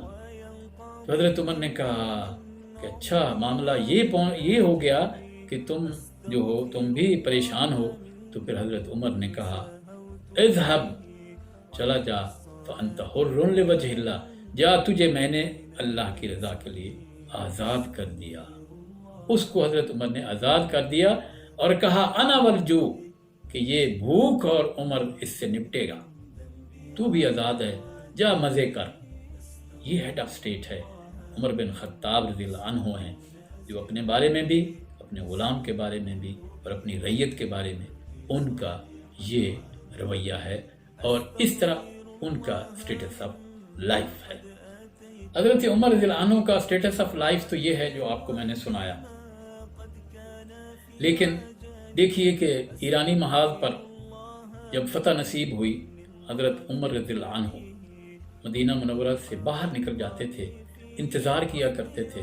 تو حضرت عمر نے کہا کہ اچھا معاملہ یہ ہو گیا کہ تم جو ہو تم بھی پریشان ہو۔ تو پھر حضرت عمر نے کہا اذهب، چلا جا، فانت حر لوجہ اللہ، جا تجھے میں نے اللہ کی رضا کے لیے آزاد کر دیا۔ اس کو حضرت عمر نے آزاد کر دیا اور کہا انا والجو، کہ یہ بھوک اور عمر اس سے نپٹے گا، تو بھی آزاد ہے، جا مزے کر۔ یہ ہیڈ آف سٹیٹ ہے، عمر بن خطاب رضی اللہ عنہ ہیں، جو اپنے بارے میں بھی، اپنے غلام کے بارے میں بھی اور اپنی رعیت کے بارے میں ان کا یہ رویہ ہے، اور اس طرح ان کا سٹیٹس آف لائف ہے۔ حضرت عمر رضی اللہ عنہ کا سٹیٹس آف لائف تو یہ ہے جو آپ کو میں نے سنایا۔ لیکن دیکھیے کہ ایرانی محاذ پر جب فتح نصیب ہوئی، حضرت عمر رضی اللہ عنہ مدینہ منورہ سے باہر نکل جاتے تھے، انتظار کیا کرتے تھے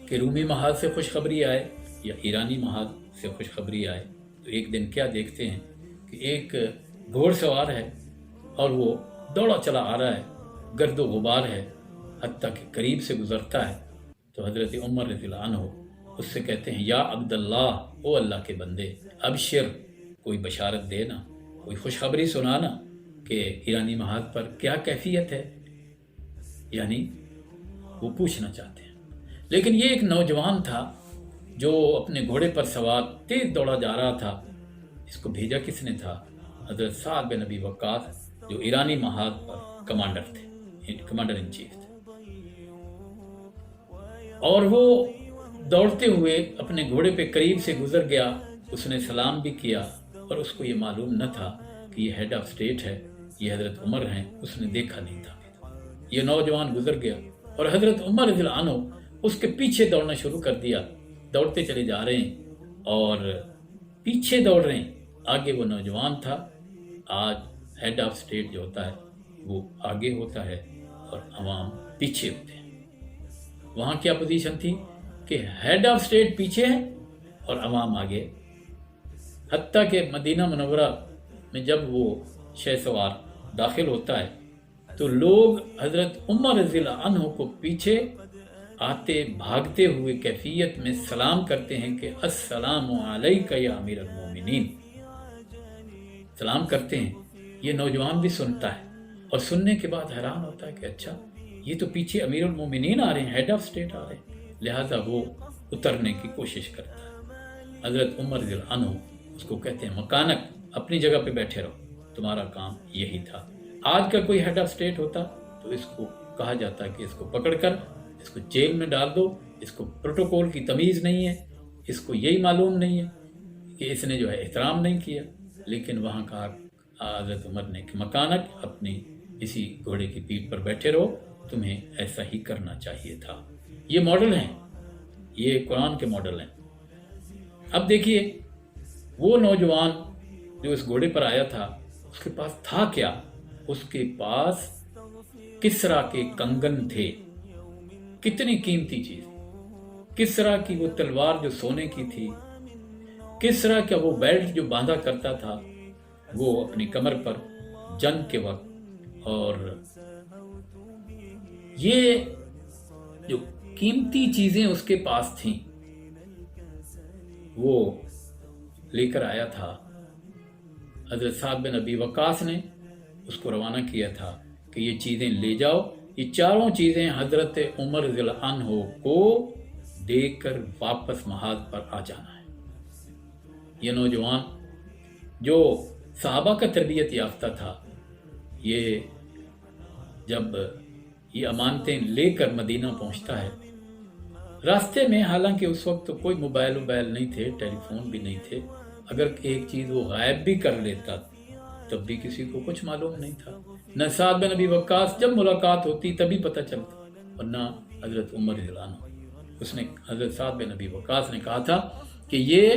کہ رومی محاذ سے خوشخبری آئے یا ایرانی محاذ سے خوشخبری آئے۔ تو ایک دن کیا دیکھتے ہیں کہ ایک گھوڑ سوار ہے اور وہ دوڑا چلا آ رہا ہے، گرد و غبار ہے، حتیٰ کہ قریب سے گزرتا ہے۔ تو حضرت عمر رضی اللہ عنہ اس سے کہتے ہیں یا عبداللہ، او اللہ کے بندے، ابشر، کوئی بشارت دے نا، کوئی خوشخبری سنانا کہ ایرانی محاذ پر کیا کیفیت ہے، یعنی وہ پوچھنا چاہتے ہیں۔ لیکن یہ ایک نوجوان تھا جو اپنے گھوڑے پر سوار تیز دوڑا جا رہا تھا۔ اس کو بھیجا کس نے تھا؟ حضرت سعد بن ابی وقاص، جو ایرانی محاذ پر کمانڈر تھے، کمانڈر ان چیف تھے۔ اور وہ دوڑتے ہوئے اپنے گھوڑے پہ قریب سے گزر گیا، اس نے سلام بھی کیا، اور اس کو یہ معلوم نہ تھا کہ یہ ہیڈ آف سٹیٹ ہے، یہ حضرت عمر ہیں، اس نے دیکھا نہیں تھا۔ یہ نوجوان گزر گیا اور حضرت عمر رضی اللہ عنہ اس کے پیچھے دوڑنا شروع کر دیا، دوڑتے چلے جا رہے ہیں اور پیچھے دوڑ رہے ہیں۔ آگے وہ نوجوان تھا، آج ہیڈ آف سٹیٹ جو ہوتا ہے وہ آگے ہوتا ہے اور عوام پیچھے ہوتے ہیں۔ وہاں کیا پوزیشن تھی کہ ہیڈ آف سٹیٹ پیچھے ہے اور عوام آگے۔ حتیٰ کہ مدینہ منورہ میں جب وہ شہ سوار داخل ہوتا ہے تو لوگ حضرت عمر رضی اللہ عنہ کو پیچھے آتے بھاگتے ہوئے کیفیت میں سلام کرتے ہیں کہ السلام علیک یا امیر المومنین، سلام کرتے ہیں۔ یہ نوجوان بھی سنتا ہے اور سننے کے بعد حیران ہوتا ہے کہ اچھا یہ تو پیچھے امیر المومنین آ رہے ہیں، ہیڈ آف سٹیٹ آ رہے ہیں، لہٰذا وہ اترنے کی کوشش کرتا ہے۔ حضرت عمر رضی اللہ عنہ اس کو کہتے ہیں مکانک، اپنی جگہ پہ بیٹھے رہو، تمہارا کام یہی تھا۔ آج کا کوئی ہیڈ آف سٹیٹ ہوتا تو اس کو کہا جاتا کہ اس کو پکڑ کر اس کو جیل میں ڈال دو، اس کو پروٹوکول کی تمیز نہیں ہے، اس کو یہی معلوم نہیں ہے کہ اس نے جو ہے احترام نہیں کیا۔ لیکن وہاں کہا حضرت عمر نے کہ مکانک اپنی اسی گھوڑے کی پیٹھ پر بیٹھے رہو، تمہیں ایسا ہی کرنا چاہیے تھا۔ یہ ماڈل ہیں، یہ قرآن کے ماڈل ہیں۔ اب دیکھیے وہ نوجوان جو اس گھوڑے پر آیا تھا، اس کے پاس تھا کیا؟ اس کے پاس کسرا کے کنگن تھے، کتنی قیمتی چیز، کسرا کی وہ تلوار جو سونے کی تھی، کسرا کا وہ بیلٹ جو باندھا کرتا تھا وہ اپنی کمر پر جنگ کے وقت، اور یہ جو قیمتی چیزیں اس کے پاس تھیں وہ لے کر آیا تھا۔ حضرت سعد بن ابی وقاص نے اس کو روانہ کیا تھا کہ یہ چیزیں لے جاؤ، یہ چاروں چیزیں حضرت عمر رضی اللہ عنہ کو دے کر واپس محاذ پر آ جانا ہے۔ یہ نوجوان جو صحابہ کا تربیت یافتہ تھا، یہ جب یہ امانتیں لے کر مدینہ پہنچتا ہے، راستے میں حالانکہ اس وقت تو کوئی موبائل نہیں تھے، ٹیلی فون بھی نہیں تھے، اگر ایک چیز وہ غائب بھی کر لیتا تب بھی کسی کو کچھ معلوم نہیں تھا۔ نہ سعد بن ابی وقاص جب ملاقات ہوتی تبھی پتہ چلتا، اور نہ حضرت عمر رضی اللہ عنہ۔ اس نے حضرت سعد بن ابی وقاص نے کہا تھا کہ یہ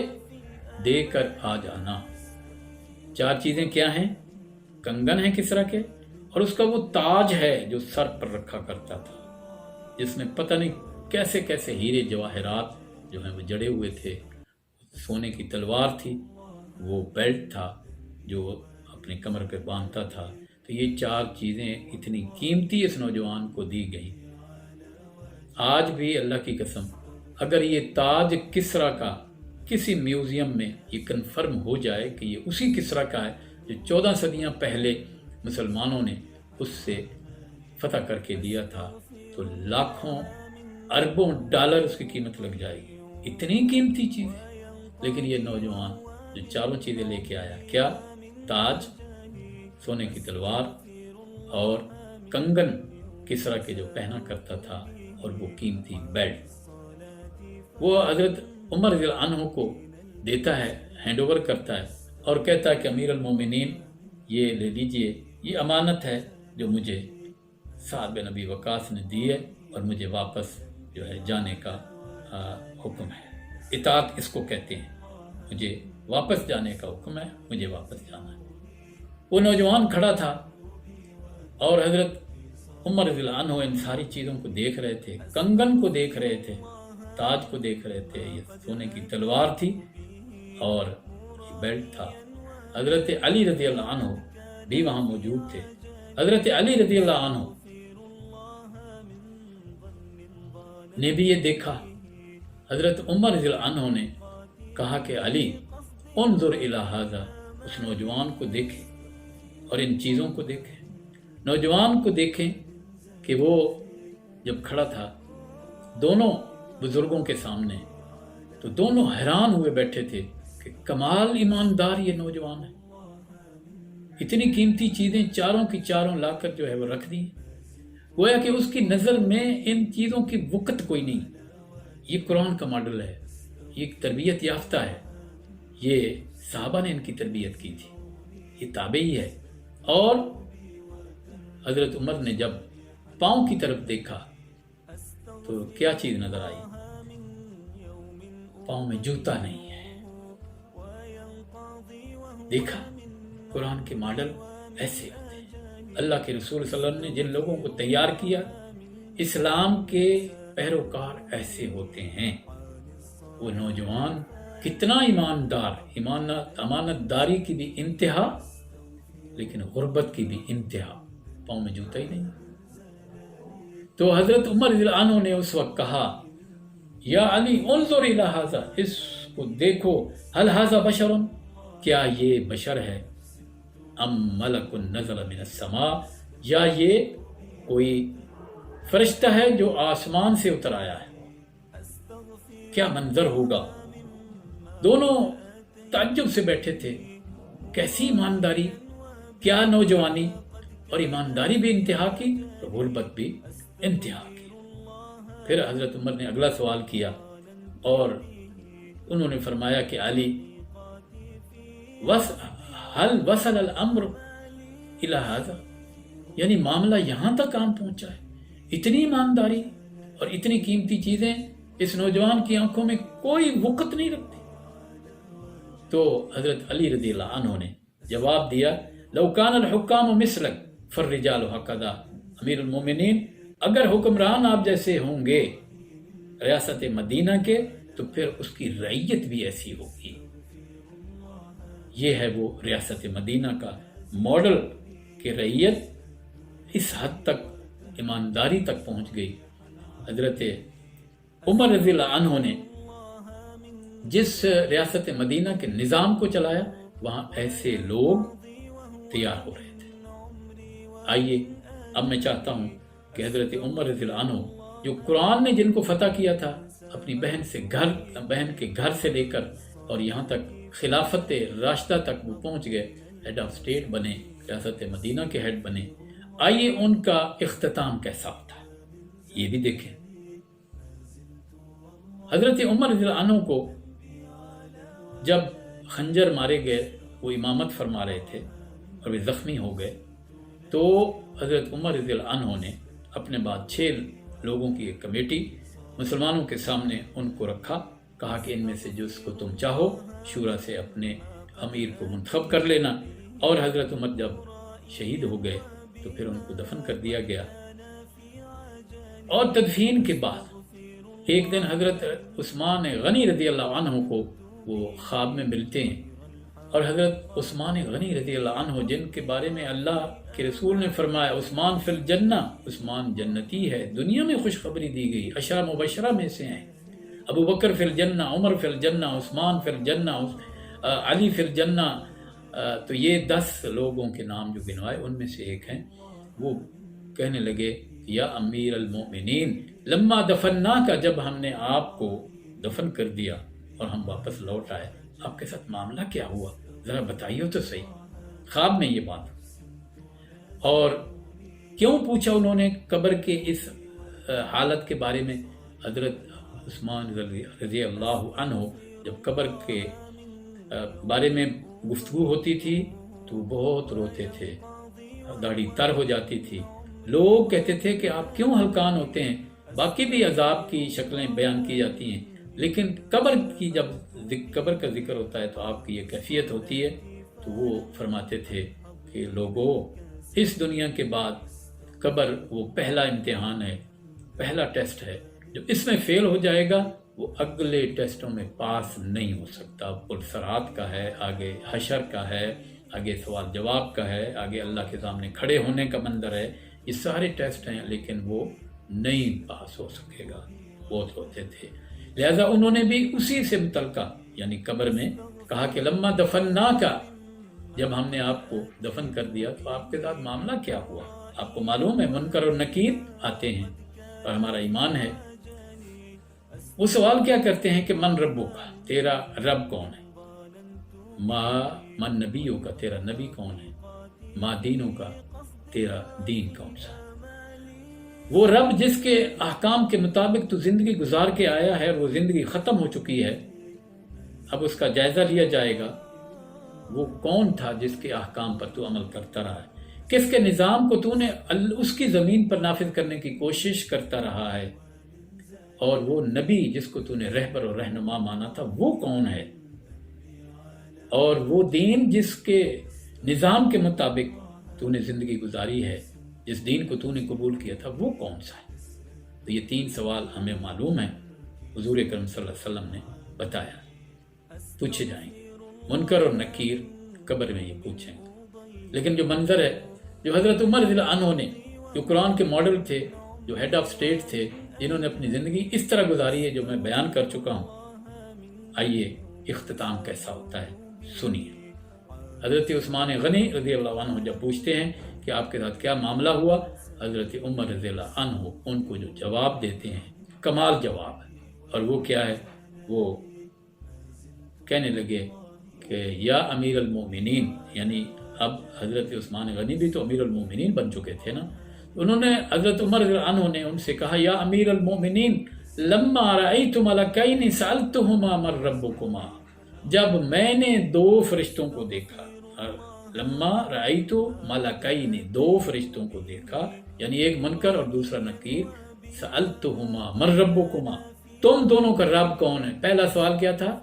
دے کر آ جانا۔ چار چیزیں کیا ہیں؟ کنگن ہیں کسرا کے، اور اس کا وہ تاج ہے جو سر پر رکھا کرتا تھا، جس میں پتہ نہیں کیسے کیسے ہیرے جواہرات جو ہیں وہ جڑے ہوئے تھے، سونے کی تلوار تھی، وہ بیلٹ تھا جو اپنے کمر پہ باندھتا تھا۔ تو یہ چار چیزیں اتنی قیمتی اس نوجوان کو دی گئی۔ آج بھی اللہ کی قسم اگر یہ تاج کسرا کا کسی میوزیم میں یہ کنفرم ہو جائے کہ یہ اسی کسرا کا ہے جو 14 صدیاں پہلے مسلمانوں نے اس سے فتح کر کے دیا تھا، تو لاکھوں اربوں ڈالر اس کی قیمت لگ جائے گی، اتنی قیمتی چیز ہے۔ لیکن یہ نوجوان جو چاروں چیزیں لے کے آیا، کیا؟ تاج، سونے کی تلوار، اور کنگن کسرا کے جو پہنا کرتا تھا، اور وہ قیمتی بیلٹ وہ حضرت عمر رضی اللہ عنہ کو دیتا ہے، ہینڈ اوور کرتا ہے اور کہتا ہے کہ امیر المومنین یہ لے لیجئے، یہ امانت ہے جو مجھے سعد بن ابی وقاص نے دی ہے، اور مجھے واپس جو ہے جانے کا حکم ہے۔ اطاعت اس کو کہتے ہیں، مجھے واپس جانے کا حکم ہے، مجھے واپس جانا ہے۔ وہ نوجوان کھڑا تھا اور حضرت عمر رضی اللہ عنہ ان ساری چیزوں کو دیکھ رہے تھے، کنگن کو دیکھ رہے تھے، تاج کو دیکھ رہے تھے، یہ سونے کی تلوار تھی اور یہ بیلٹ تھا۔ حضرت علی رضی اللہ عنہ بھی وہاں موجود تھے۔ حضرت علی رضی اللہ عنہ نے بھی یہ دیکھا۔ حضرت عمر رضی اللہ عنہ نے کہا کہ علی انظر الی ھذا، اس نوجوان کو دیکھیں اور ان چیزوں کو دیکھیں۔ نوجوان کو دیکھیں کہ وہ جب کھڑا تھا دونوں بزرگوں کے سامنے، تو دونوں حیران ہوئے بیٹھے تھے کہ کمال ایماندار یہ نوجوان ہے، اتنی قیمتی چیزیں چاروں کی چاروں لا کر جو ہے وہ رکھ دی۔ گویا کہ اس کی نظر میں ان چیزوں کی وقت کوئی نہیں۔ یہ قرآن کا ماڈل ہے، یہ ایک تربیت یافتہ ہے، یہ صحابہ نے ان کی تربیت کی تھی، یہ تابعی ہے۔ اور حضرت عمر نے جب پاؤں کی طرف دیکھا تو کیا چیز نظر آئی؟ پاؤں میں جوتا نہیں ہے۔ دیکھا قرآن کے ماڈل ایسے ہوتے ہیں۔ اللہ کے رسول صلی اللہ علیہ وسلم نے جن لوگوں کو تیار کیا، اسلام کے پیروکار ایسے ہوتے ہیں۔ وہ نوجوان کتنا ایماندار، امانت داری کی بھی انتہا، لیکن غربت کی بھی انتہا، پاؤں میں جوتا ہی نہیں۔ تو حضرت عمر رضی اللہ عنہ نے اس وقت کہا یا علی انظر الی ھذا، اس کو دیکھو، هل ھذا بشر، کیا یہ بشر ہے، ام ملک نزل من السماء، یا یہ کوئی فرشتہ ہے جو آسمان سے اتر آیا ہے، کیا منظر ہوگا۔ دونوں تعجب سے بیٹھے تھے، کیسی ایمانداری، کیا نوجوانی، اور ایمانداری بھی انتہا کی، تو غربت بھی انتہا کی۔ پھر حضرت عمر نے اگلا سوال کیا اور انہوں نے فرمایا کہ علی حل وصل الامر الی ھذا، یعنی معاملہ یہاں تک کام پہنچا ہے، اتنی ایمانداری اور اتنی قیمتی چیزیں اس نوجوان کی آنکھوں میں کوئی وقت نہیں رکھتی۔ تو حضرت علی رضی اللہ عنہ نے جواب دیا، لو کان الحکام مثلک فالرجال ھکذا، امیر المومنین اگر حکمران آپ جیسے ہوں گے ریاست مدینہ کے تو پھر اس کی رعیت بھی ایسی ہوگی۔ یہ ہے وہ ریاست مدینہ کا ماڈل کہ رعیت اس حد تک ایمانداری تک پہنچ گئی۔ حضرت عمر رضی اللہ عنہ نے جس ریاست مدینہ کے نظام کو چلایا وہاں ایسے لوگ تیار ہو رہے تھے۔ آئیے اب میں چاہتا ہوں کہ حضرت عمر رضی اللہ عنہ جو قرآن نے جن کو فتح کیا تھا اپنی بہن کے گھر سے لے کر اور یہاں تک خلافت راشدہ تک وہ پہنچ گئے، ہیڈ آف اسٹیٹ بنے، ریاست مدینہ کے ہیڈ بنے، آئیے ان کا اختتام کیسا ہوتا ہے یہ بھی دیکھیں۔ حضرت عمر رضی اللہ عنہ کو جب خنجر مارے گئے، وہ امامت فرما رہے تھے اور وہ زخمی ہو گئے، تو حضرت عمر رضی اللہ عنہ نے اپنے بعد 6 لوگوں کی ایک کمیٹی مسلمانوں کے سامنے ان کو رکھا، کہا کہ ان میں سے جس کو تم چاہو شورا سے اپنے امیر کو منتخب کر لینا، اور حضرت عمر جب شہید ہو گئے تو پھر ان کو دفن کر دیا گیا۔ اور تدفین کے بعد ایک دن حضرت عثمان غنی رضی اللہ عنہ کو وہ خواب میں ملتے ہیں، اور حضرت عثمان غنی رضی اللہ عنہ جن کے بارے میں اللہ کے رسول نے فرمایا عثمان فی الجنہ، عثمان جنتی ہے، دنیا میں خوشخبری دی گئی، عشرہ مبشرہ میں سے ہیں، ابو بکر فی الجنہ، عمر فی الجنہ، عثمان فی الجنہ، علی فی الجنہ، تو یہ 10 لوگوں کے نام جو گنوائے ان میں سے ایک ہیں۔ وہ کہنے لگے یا امیر المومنین لما دفناک، جب ہم نے آپ کو دفن کر دیا اور ہم واپس لوٹ آئے آپ کے ساتھ معاملہ کیا ہوا، ذرا بتائیے تو صحیح، خواب میں یہ بات۔ اور کیوں پوچھا انہوں نے قبر کے اس حالت کے بارے میں؟ حضرت عثمان رضی اللہ عنہ جب قبر کے بارے میں گفتگو ہوتی تھی تو بہت روتے تھے، داڑھی تر ہو جاتی تھی، لوگ کہتے تھے کہ آپ کیوں ہلکان ہوتے ہیں، باقی بھی عذاب کی شکلیں بیان کی جاتی ہیں لیکن جب قبر کا ذکر ہوتا ہے تو آپ کی یہ کیفیت ہوتی ہے۔ تو وہ فرماتے تھے کہ لوگوں اس دنیا کے بعد قبر وہ پہلا امتحان ہے، پہلا ٹیسٹ ہے، جو اس میں فیل ہو جائے گا وہ اگلے ٹیسٹوں میں پاس نہیں ہو سکتا۔ پرسرات کا ہے، آگے حشر کا ہے، آگے سوال جواب کا ہے، آگے اللہ کے سامنے کھڑے ہونے کا منظر ہے، یہ سارے ٹیسٹ ہیں لیکن وہ نہیں پاس ہو سکے گا۔ بہت ہوتے تھے، لہذا انہوں نے بھی اسی سے متعلقہ یعنی قبر میں کہا کہ لما دفناک، جب ہم نے آپ کو دفن کر دیا تو آپ کے ساتھ معاملہ کیا ہوا؟ آپ کو معلوم ہے منکر اور نکیر آتے ہیں اور ہمارا ایمان ہے۔ وہ سوال کیا کرتے ہیں کہ من ربو کا، تیرا رب کون ہے؟ من نبیوں کا، تیرا نبی کون ہے؟ ما دینوں کا، تیرا دین کون سا؟ وہ رب جس کے احکام کے مطابق تو زندگی گزار کے آیا ہے اور وہ زندگی ختم ہو چکی ہے، اب اس کا جائزہ لیا جائے گا۔ وہ کون تھا جس کے احکام پر تو عمل کرتا رہا ہے؟ کس کے نظام کو تو نے اس کی زمین پر نافذ کرنے کی کوشش کرتا رہا ہے؟ اور وہ نبی جس کو تو نے رہبر اور رہنما مانا تھا وہ کون ہے؟ اور وہ دین جس کے نظام کے مطابق تو نے زندگی گزاری ہے، جس دین کو تو نے قبول کیا تھا وہ کون سا ہے؟ تو یہ 3 سوال ہمیں معلوم ہیں، حضور اکرم صلی اللہ علیہ وسلم نے بتایا، پوچھے جائیں گے۔ منکر اور نکیر قبر میں یہ پوچھیں گے۔ لیکن جو منظر ہے جو حضرت عمر رضی اللہ عنہ نے، جو قرآن کے ماڈل تھے، جو ہیڈ آف اسٹیٹ تھے، جنہوں نے اپنی زندگی اس طرح گزاری ہے جو میں بیان کر چکا ہوں، آئیے اختتام کیسا ہوتا ہے سنیے۔ حضرت عثمان غنی رضی اللہ عنہ جب پوچھتے ہیں کہ آپ کے ساتھ کیا معاملہ ہوا، حضرت عمر رضی اللہ عنہ ان کو جو جواب دیتے ہیں کمال جواب ہے، اور وہ کیا ہے؟ وہ کہنے لگے کہ یا امیر المومنین، یعنی اب حضرت عثمان غنی بھی تو امیر المومنین بن چکے تھے نا، انہوں نے حضرت عمر رضی اللہ عنہ نے ان سے کہا یا امیر المومنین لما رأیت ملکین سألتہما من ربکما، جب میں نے دو فرشتوں کو دیکھا، لما رأیت ملکین، دو فرشتوں کو دیکھا، یعنی ایک منکر اور دوسرا نکیر، سألتہما من ربکما، تم دونوں کا رب کون ہے؟ پہلا سوال کیا تھا؟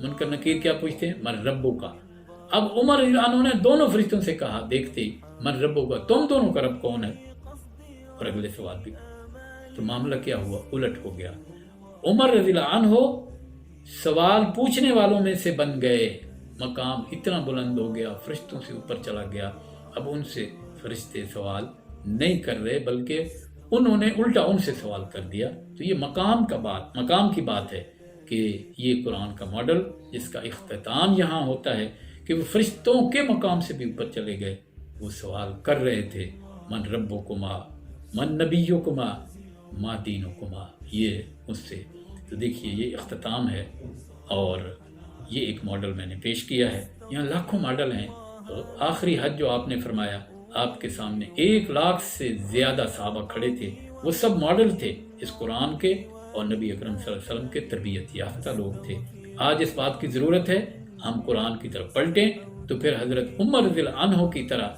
منکر نکیر کیا پوچھتے ہیں؟ من ربو کا۔ اب عمر رضی اللہ عنہ نے دونوں فرشتوں سے کہا دیکھتے ہی، من ربو کا، تم دونوں کا رب کون ہے؟ اور اگلے سوال بھی، تو معاملہ کیا ہوا؟ الٹ ہو گیا۔ عمر رضی اللہ عنہ سوال پوچھنے والوں میں سے بن گئے، مقام اتنا بلند ہو گیا، فرشتوں سے اوپر چلا گیا، اب ان سے فرشتے سوال نہیں کر رہے بلکہ انہوں نے الٹا ان سے سوال کر دیا۔ تو یہ مقام کی بات ہے کہ یہ قرآن کا ماڈل جس کا اختتام یہاں ہوتا ہے کہ وہ فرشتوں کے مقام سے بھی اوپر چلے گئے، وہ سوال کر رہے تھے من ربکما من نبیکما ما دینکما، یہ اس سے۔ تو دیکھیے یہ اختتام ہے اور یہ ایک ماڈل میں نے پیش کیا ہے، یہاں لاکھوں ماڈل ہیں۔ تو آخری حج جو آپ نے فرمایا، آپ کے سامنے 1,00,000 سے زیادہ صحابہ کھڑے تھے، وہ سب ماڈل تھے اس قرآن کے، اور نبی اکرم صلی اللہ علیہ وسلم کے تربیت یافتہ لوگ تھے۔ آج اس بات کی ضرورت ہے ہم قرآن کی طرف پلٹیں تو پھر حضرت عمر رضی اللہ عنہ کی طرح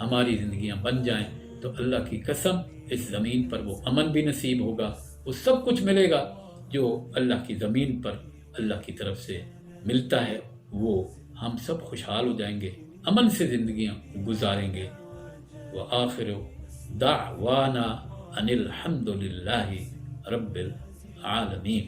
ہماری زندگیاں بن جائیں، تو اللہ کی قسم اس زمین پر وہ امن بھی نصیب ہوگا، وہ سب کچھ ملے گا جو اللہ کی زمین پر اللہ کی طرف سے ملتا ہے، وہ ہم سب خوشحال ہو جائیں گے، امن سے زندگیاں گزاریں گے۔ وآخر دعوانا ان الحمد للہ رب العالمین۔